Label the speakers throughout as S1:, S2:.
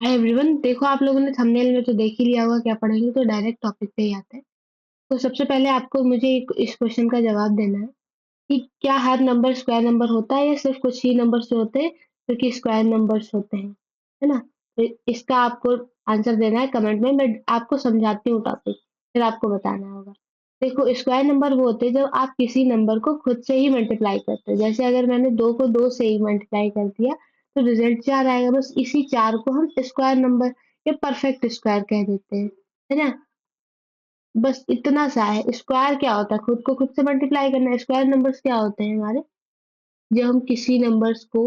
S1: Hi everyone, देखो आप लोगों ने थंबनेल में तो देख ही लिया होगा क्या पढ़ेंगे, तो डायरेक्ट टॉपिक पे ही आते हैं। तो सबसे पहले आपको मुझे इस क्वेश्चन का जवाब देना है कि क्या हर नंबर स्क्वायर नंबर होता है या सिर्फ कुछ ही नंबर से होते हैं जो कि स्क्वायर नंबर्स होते हैं, है ना? तो इसका आपको आंसर देना है कमेंट में। मैं आपको समझाती हूँ टॉपिक, फिर आपको बताना होगा। देखो, स्क्वायर नंबर वो होते हैं जब आप किसी नंबर को खुद से ही मल्टीप्लाई करते हैं। जैसे अगर मैंने 2 को 2 से ही मल्टीप्लाई कर दिया तो रिजल्ट 4 आएगा। बस इसी 4 को हम स्क्वायर नंबर या परफेक्ट स्क्वायर कह देते हैं, है ना? बस इतना सा है। स्क्वायर क्या होता है? खुद को खुद से मल्टीप्लाई करना। स्क्वायर नंबर्स क्या होते हैं हमारे? जब हम किसी नंबर्स को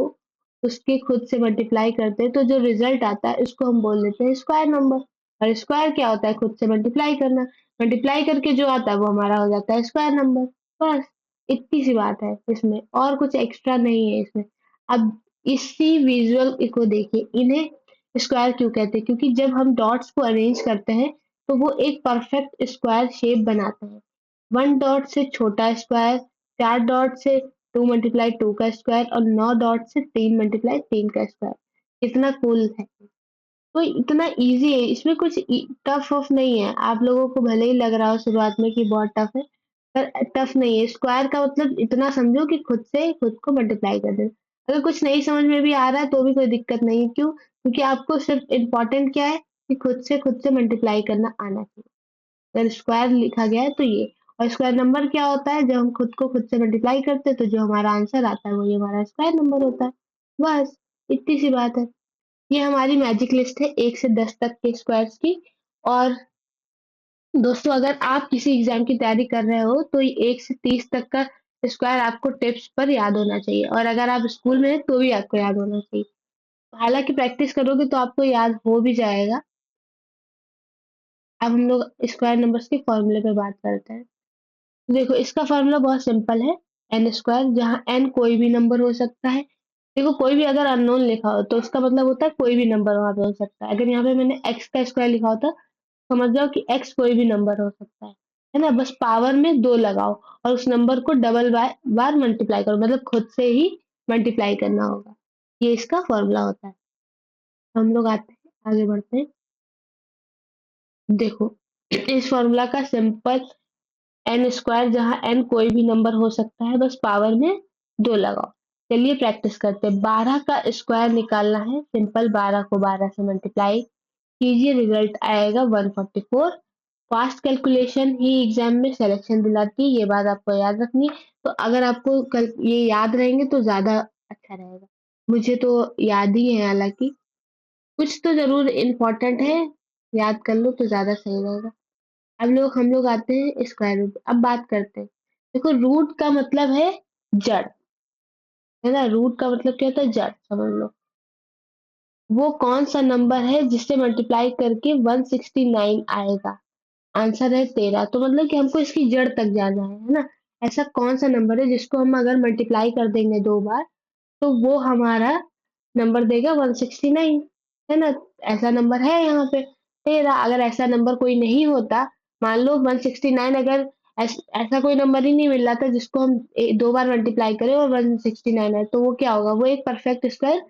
S1: उसके खुद से मल्टीप्लाई करते हैं तो जो रिजल्ट आता है उसको हम बोल देते हैं स्क्वायर नंबर। और स्क्वायर क्या होता है? खुद से मल्टीप्लाई करना। मल्टीप्लाई करके जो आता है वो हमारा हो जाता है स्क्वायर नंबर। बस इतनी सी बात है इसमें, और कुछ एक्स्ट्रा नहीं है इसमें। अब इसी विजुअल को देखिए, इन्हें स्क्वायर क्यों कहते हैं? क्योंकि जब हम डॉट्स को अरेंज करते हैं तो वो एक परफेक्ट स्क्वायर शेप बनाते हैं। 1 डॉट से छोटा स्क्वायर, 4 डॉट से 2 मल्टीप्लाई 2 का स्क्वायर और 9 डॉट से 3 मल्टीप्लाई 3 का स्क्वायर। कितना कूल है। तो इतना इजी है, इसमें कुछ टफ ऑफ नहीं है। आप लोगों को भले ही लग रहा हो शुरुआत में कि बहुत टफ है, पर टफ नहीं है। स्क्वायर का मतलब इतना समझो कि खुद से खुद को मल्टीप्लाई कर देना। अगर कुछ नहीं समझ में भी आ रहा है तो भी कोई दिक्कत नहीं है। क्यों? क्योंकि आपको सिर्फ इम्पोर्टेंट क्या है कि खुद से मल्टीप्लाई करना आना चाहिए। अगर स्क्वायर लिखा गया है तो ये। और स्क्वायर नंबर क्या होता है? जब हम खुद को खुद से मल्टीप्लाई करते हैं तो जो हमारा आंसर आता है वही हमारा स्क्वायर नंबर होता है। बस इतनी सी बात है। ये हमारी मैजिक लिस्ट है 1 से 10 तक के स्क्वायर्स की। और दोस्तों, अगर आप किसी एग्जाम की तैयारी कर रहे हो तो ये 1 से 30 तक का स्क्वायर आपको टिप्स पर याद होना चाहिए। और अगर आप स्कूल में हैं तो भी आपको याद होना चाहिए। हालांकि प्रैक्टिस करोगे तो आपको याद हो भी जाएगा। अब हम लोग स्क्वायर नंबर्स के फॉर्मूले पे बात करते हैं। देखो, इसका फॉर्मूला बहुत सिंपल है। एन स्क्वायर, जहाँ एन कोई भी नंबर हो सकता है। देखो, कोई भी अगर अननोन लिखा हो तो उसका मतलब होता है कोई भी नंबर वहां पे हो सकता है। अगर यहाँ पे मैंने एक्स का स्क्वायर लिखा होता, समझ जाओ कि एक्स कोई भी नंबर हो सकता है ना? बस पावर में 2 लगाओ और उस नंबर को डबल बार बार मल्टीप्लाई करो, मतलब खुद से ही मल्टीप्लाई करना होगा। ये इसका फॉर्मूला होता है। हम लोग आते हैं, आगे बढ़ते हैं। देखो, इस फॉर्मूला का सिंपल एन स्क्वायर, जहाँ एन कोई भी नंबर हो सकता है, बस पावर में 2 लगाओ। चलिए प्रैक्टिस करते हैं। 12 का स्क्वायर निकालना है। सिंपल, 12 को 12 से मल्टीप्लाई कीजिए, रिजल्ट आएगा 144। फास्ट कैलकुलेशन ही एग्जाम में सिलेक्शन दिलाती है, ये बात आपको याद रखनी है। तो अगर आपको कल ये याद रहेंगे तो ज्यादा अच्छा रहेगा। मुझे तो याद ही है, हालांकि कुछ तो जरूर इम्पोर्टेंट है, याद कर लो तो ज्यादा सही रहेगा। अब हम लोग आते हैं स्क्वायर रूट। अब बात करते हैं। देखो, रूट का मतलब है जड़, है ना? रूट का मतलब क्या होता है? जड़, समझ लो। वो कौन सा नंबर है जिससे मल्टीप्लाई करके 169 आएगा? आंसर है 13। तो मतलब कि हमको इसकी जड़ तक जाना है ना? ऐसा कौन सा नंबर है जिसको हम अगर मल्टीप्लाई कर देंगे 2 बार तो वो हमारा नंबर देगा 169, है ना? ऐसा नंबर है यहाँ पे 13। अगर ऐसा नंबर कोई नहीं होता, मान लो 169, अगर ऐसा कोई नंबर ही नहीं मिल रहा था जिसको हम 2 बार मल्टीप्लाई करें और 169 है, तो वो क्या होगा? वो एक परफेक्ट स्क्वायर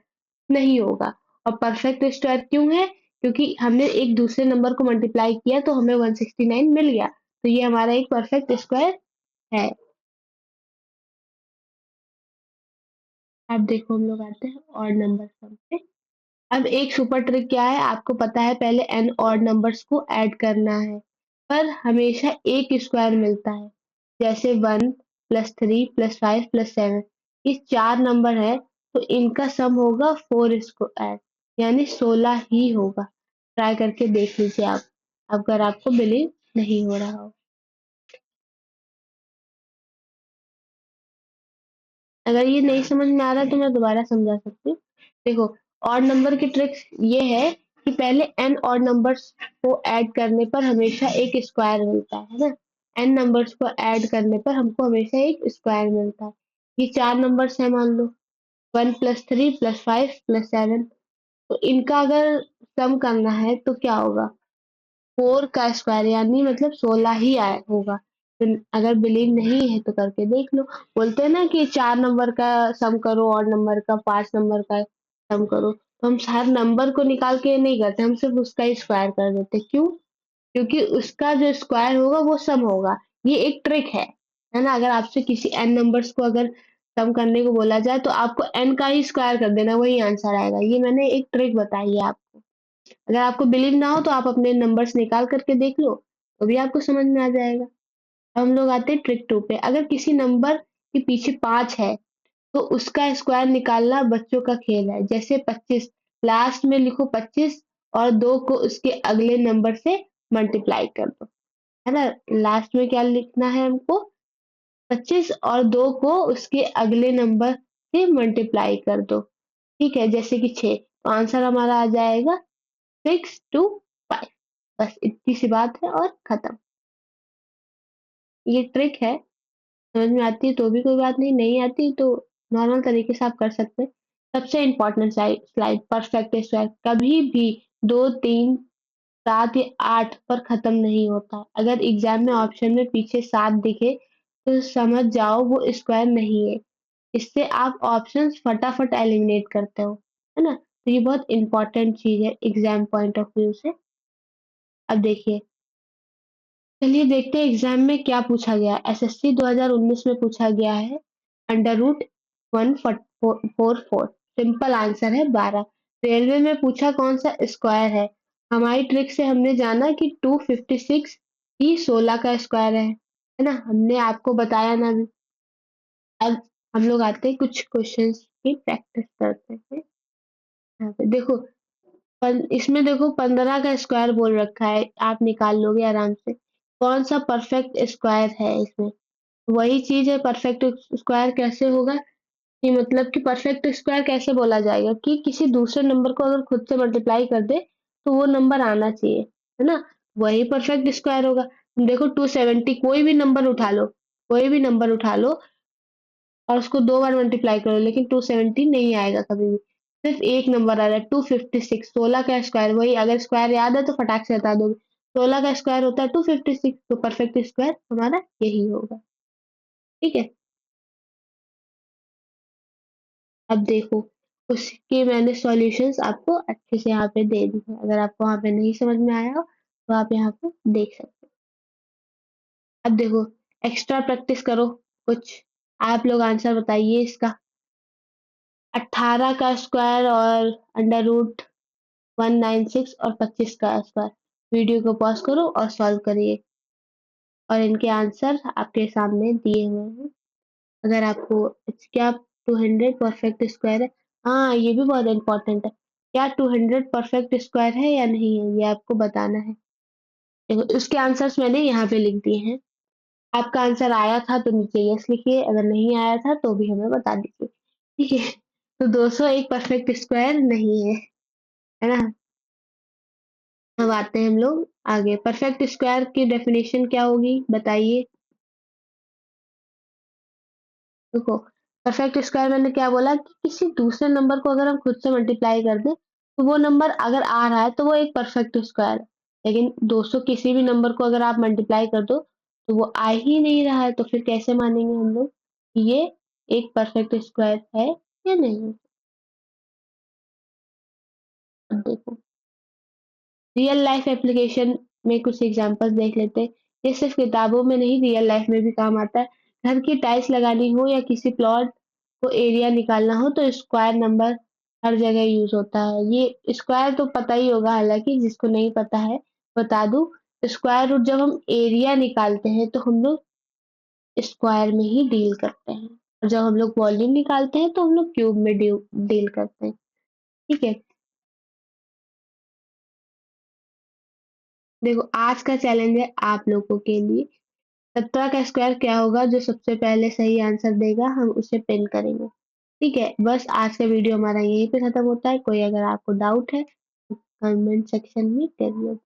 S1: नहीं होगा। और परफेक्ट स्क्वायर क्यों है? क्योंकि हमने एक दूसरे नंबर को मल्टीप्लाई किया तो हमें 169 मिल गया। तो ये हमारा एक परफेक्ट स्क्वायर है। अब देखो, हम लोग आते हैं ऑड नंबर सम पे। अब एक सुपर ट्रिक क्या है आपको पता है? पहले एन ऑड नंबर्स को ऐड करना है, पर हमेशा एक स्क्वायर मिलता है। जैसे 1 प्लस 3 प्लस 5 प्लस 7, ये 4 नंबर है तो इनका सम होगा 4 स्क्वायर, यानी 16 ही होगा। ट्राई करके देख लीजिए आप, अगर आपको बिलीव नहीं हो रहा हो। अगर ये नहीं समझ में आ रहा तो मैं दोबारा समझा सकती हूँ। देखो, ऑड नंबर की ट्रिक्स ये है कि पहले एन ऑड नंबर्स को ऐड करने पर हमेशा एक स्क्वायर मिलता है ना? एन नंबर्स को ऐड करने पर हमको हमेशा एक स्क्वायर मिलता है। ये 4 नंबर्स है, मान लो 1 प्लस 3 प्लस 5 प्लस 7। तो इनका अगर सम करना है तो क्या होगा? 4 का स्क्वायर, यानी मतलब 16 ही आया होगा। तो अगर बिलीव नहीं है तो करके देख लो। बोलते हैं ना कि 4 नंबर का सम करो और नंबर का 5 नंबर का सम करो, तो हम हर नंबर को निकाल के नहीं करते, हम सिर्फ उसका ही स्क्वायर कर देते। क्यों? क्योंकि उसका जो स्क्वायर होगा वो सम होगा। ये एक ट्रिक है ना? अगर आपसे किसी n नंबर्स को अगर सम करने को बोला जाए तो आपको n का ही स्क्वायर कर देना, वही आंसर आएगा। ये मैंने एक ट्रिक बताई है आपको। अगर आपको बिलीव ना हो तो आप अपने नंबर्स निकाल करके देख लो, तो भी आपको समझ में आ जाएगा। अब हम लोग आते हैं ट्रिक 2 पे। अगर किसी नंबर के पीछे 5 है तो उसका स्क्वायर निकालना बच्चों का खेल है। जैसे 25, लास्ट में लिखो 25 और 2 को उसके अगले नंबर से मल्टीप्लाई कर दो, है ना? लास्ट में क्या लिखना है हमको? 25 और 2 को उसके अगले नंबर से मल्टीप्लाई कर दो। ठीक है, जैसे कि 6, तो आंसर हमारा आ जाएगा 625। बस इतनी सी बात है और खत्म। ये ट्रिक है, समझ में आती है तो भी कोई बात नहीं, नहीं आती तो नॉर्मल तरीके से आप कर सकते हैं। सबसे इम्पोर्टेंट स्लाइड परफेक्ट स्क्वायर कभी भी 2, 3, 7 या 8 पर खत्म नहीं होता। अगर एग्जाम में ऑप्शन में पीछे 7 दिखे तो समझ जाओ वो स्क्वायर नहीं है। इससे आप ऑप्शंस फटाफट एलिमिनेट करते हो, है ना? तो ये बहुत इंपॉर्टेंट चीज है एग्जाम पॉइंट ऑफ व्यू से। अब देखिए, चलिए देखते हैं एग्जाम में क्या पूछा गया। एसएससी 2019 में पूछा गया है अंडर रूट 144। सिंपल आंसर है 12। रेलवे में पूछा कौन सा स्क्वायर है। हमारी ट्रिक से हमने जाना कि 256 ही 16 का स्क्वायर है ना? हमने आपको बताया ना अभी। अब हम लोग आते हैं कुछ क्वेश्चंस की प्रैक्टिस करते हैं। यहाँ पे देखो, इसमें देखो 15 का स्क्वायर बोल रखा है, आप निकाल लोगे आराम से। कौन सा परफेक्ट स्क्वायर है इसमें? वही चीज है, परफेक्ट स्क्वायर कैसे होगा कि मतलब कि परफेक्ट स्क्वायर कैसे बोला जाएगा कि किसी दूसरे नंबर को अगर खुद से मल्टीप्लाई कर दे तो वो नंबर आना चाहिए, है ना? वही परफेक्ट स्क्वायर होगा। देखो 270, कोई भी नंबर उठा लो, कोई भी नंबर उठा लो और उसको 2 बार मल्टीप्लाई करो, लेकिन 270 नहीं आएगा कभी भी। सिर्फ एक नंबर आ रहा है 256, 16 का स्क्वायर। वही अगर स्क्वायर याद है तो फटाक से बता दोगे। 16 का स्क्वायर होता है 256, तो परफेक्ट स्क्वायर हमारा यही होगा। ठीक है, अब देखो, उसके मैंने सॉल्यूशंस आपको अच्छे से यहाँ पे दे दी है। अगर आपको वहाँ पे नहीं समझ में आया हो तो आप यहाँ पे देख सकते हो। अब देखो, एक्स्ट्रा प्रैक्टिस करो कुछ। आप लोग आंसर बताइए इसका। 18 का स्क्वायर और अंडर रूट 196 और 25 का स्क्वायर। वीडियो को पॉज करो और सॉल्व करिए, और इनके आंसर आपके सामने दिए हुए हैं। अगर आपको क्या 200 परफेक्ट स्क्वायर है? हाँ, ये भी बहुत इंपॉर्टेंट है। क्या 200 परफेक्ट स्क्वायर है या नहीं है, ये आपको बताना है। देखो, इसके आंसर्स मैंने यहाँ पे लिख दिए हैं। आपका आंसर आया था तो नीचे यस लिखिए, अगर नहीं आया था तो भी हमें बता दीजिए। ठीक है, तो 200 एक परफेक्ट स्क्वायर नहीं है ना? अब आते हैं हम लोग आगे। परफेक्ट स्क्वायर की डेफिनेशन क्या होगी बताइए। देखो, परफेक्ट स्क्वायर मैंने क्या बोला कि किसी दूसरे नंबर को अगर हम खुद से मल्टीप्लाई कर दें तो वो नंबर अगर आ रहा है तो वो एक परफेक्ट स्क्वायर है। लेकिन 200 किसी भी नंबर को अगर आप मल्टीप्लाई कर दो तो वो आ ही नहीं रहा है, तो फिर कैसे मानेंगे हम लोग कि ये एक परफेक्ट स्क्वायर है या नहीं? अब देखो, रियल लाइफ एप्लीकेशन में कुछ एग्जांपल्स देख लेते हैं। ये सिर्फ किताबों में नहीं, रियल लाइफ में भी काम आता है। घर की टाइल्स लगानी हो या किसी प्लॉट को एरिया निकालना हो तो स्क्वायर नंबर हर जगह यूज होता है। ये स्क्वायर तो पता ही होगा, हालांकि जिसको नहीं पता है बता दूं। स्क्वायर रूट जब हम एरिया निकालते हैं तो हम लोग स्क्वायर में ही डील करते हैं, और जब हम लोग वॉल्यूम निकालते हैं तो हम लोग क्यूब में डील करते हैं। ठीक है, देखो आज का चैलेंज है आप लोगों के लिए। 17 का स्क्वायर क्या होगा? जो सबसे पहले सही आंसर देगा हम उसे पिन करेंगे। ठीक है, बस आज का वीडियो हमारा यहीं पे खत्म होता है। कोई अगर आपको डाउट है तो कमेंट सेक्शन में करिए।